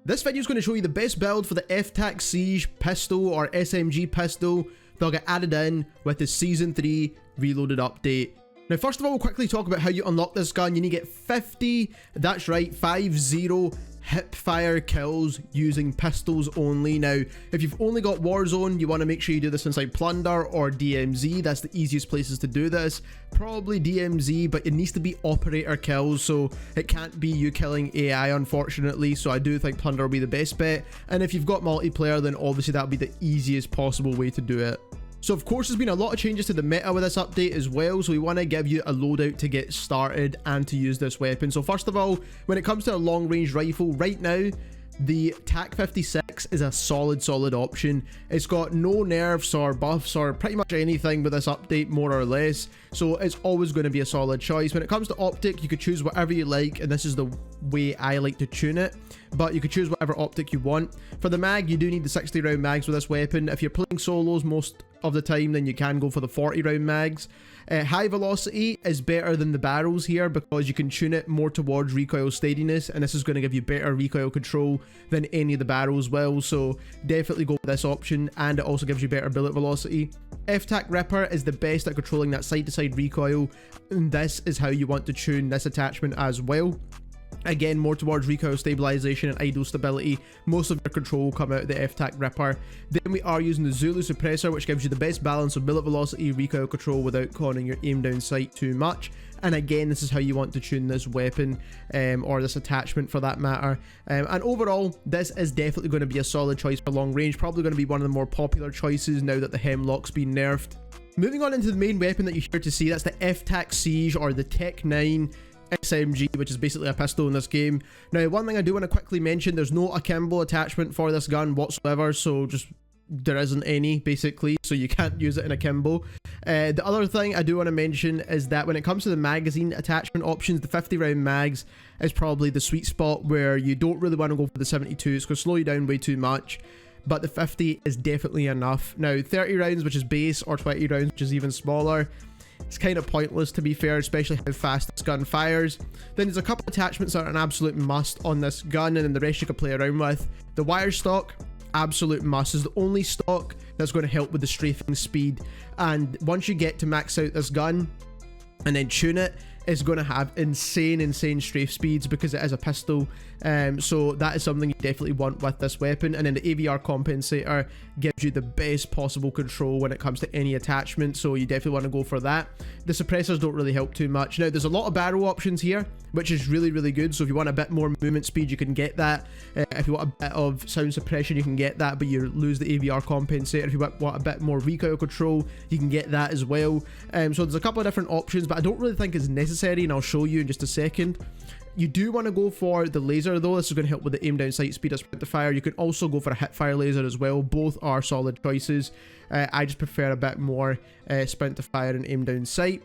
This video is going to show you the best build for the FTAC Siege pistol or SMG pistol that'll get added in with the Season 3 Reloaded update. Now first of all, we'll quickly talk about how you unlock this gun. You need to get 50, that's right, 50 hip fire kills using pistols only. Now if you've only got Warzone, you want to make sure you do this inside Plunder or DMZ. That's the easiest places to do this. Probably DMZ, but it needs to be operator kills, so it can't be you killing AI, unfortunately. So I do think Plunder will be the best bet, and if you've got multiplayer, then obviously that'll be the easiest possible way to do it. So of course there's been a lot of changes to the meta with this update as well, so we want to give you a loadout to get started and to use this weapon. So first of all, when it comes to a long range rifle, right now the TAC-56 is a solid option. It's got no nerfs or buffs or pretty much anything with this update, more or less, so it's always going to be a solid choice. When it comes to optic, you could choose whatever you like, and this is the way I like to tune it, but you could choose whatever optic you want. For the mag, you do need the 60 round mags with this weapon. If you're playing solos most of the time, then you can go for the 40 round mags. High velocity is better than the barrels here because you can tune it more towards recoil steadiness, and this is going to give you better recoil control than any of the barrels will, so definitely go with this option, and it also gives you better bullet velocity. FTAC Ripper is the best at controlling that side to side recoil, and this is how you want to tune this attachment as well. Again, more towards recoil stabilization and idle stability. Most of your control will come out of the FTAC Ripper. Then we are using the Zulu suppressor, which gives you the best balance of bullet velocity, recoil control without conning your aim down sight too much. And again, this is how you want to tune this weapon, or this attachment for that matter. And overall, this is definitely going to be a solid choice for long range. Probably going to be one of the more popular choices now that the Hemlock's been nerfed. Moving on into the main weapon that you're here to see, that's the FTAC Siege or the Tec-9 SMG, which is basically a pistol in this game. Now one thing I do want to quickly mention, there's no akimbo attachment for this gun whatsoever, so just there isn't any basically, so you can't use it in akimbo. The other thing I do want to mention is that when it comes to the magazine attachment options, the 50 round mags is probably the sweet spot where you don't really want to go for the 72. It's going to slow you down way too much, but the 50 is definitely enough. Now 30 rounds, which is base, or 20 rounds, which is even smaller, it's kind of pointless to be fair, especially how fast this gun fires. Then there's a couple attachments that are an absolute must on this gun, and then the rest you can play around with. The wire stock, absolute must, is the only stock that's going to help with the strafing speed, and once you get to max out this gun and then tune it, is going to have insane strafe speeds because it is a pistol. So that is something you definitely want with this weapon. And then the AVR compensator gives you the best possible control when it comes to any attachment, so you definitely want to go for that. The suppressors don't really help too much. Now there's a lot of barrel options here, which is really good, so if you want a bit more movement speed, you can get that. If you want a bit of sound suppression, you can get that, but you lose the AVR compensator. If you want a bit more recoil control, you can get that as well. So there's a couple of different options, but I don't really think it's necessary, and I'll show you in just a second. You do want to go for the laser though. This is going to help with the aim down sight speed of sprint to fire. You can also go for a hip fire laser as well. Both are solid choices. I just prefer a bit more sprint to fire and aim down sight.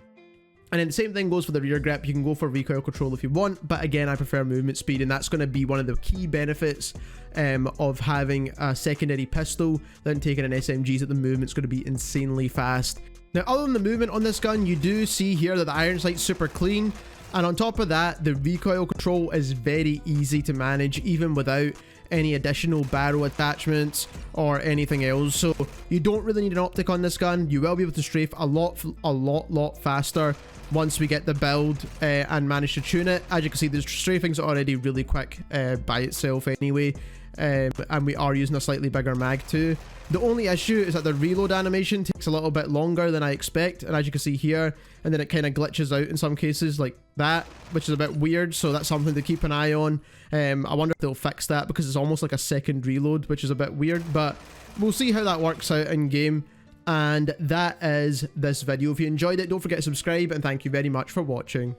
And then the same thing goes for the rear grip. You can go for recoil control if you want, but again, I prefer movement speed, and that's going to be one of the key benefits of having a secondary pistol than taking an SMG, that the movement's going to be insanely fast. Now other than the movement on this gun, you do see here that the iron sight's super clean, and on top of that, the recoil control is very easy to manage even without any additional barrel attachments or anything else. So you don't really need an optic on this gun. You will be able to strafe a lot faster once we get the build and manage to tune it. As you can see, the strafing's already really quick by itself anyway. And we are using a slightly bigger mag too. The only issue is that the reload animation takes a little bit longer than I expect, and as you can see here, and then it kind of glitches out in some cases like that, which is a bit weird, so that's something to keep an eye on. I wonder if they'll fix that, because it's almost like a second reload, which is a bit weird, but we'll see how that works out in game. And that is this video. If you enjoyed it, don't forget to subscribe, and thank you very much for watching.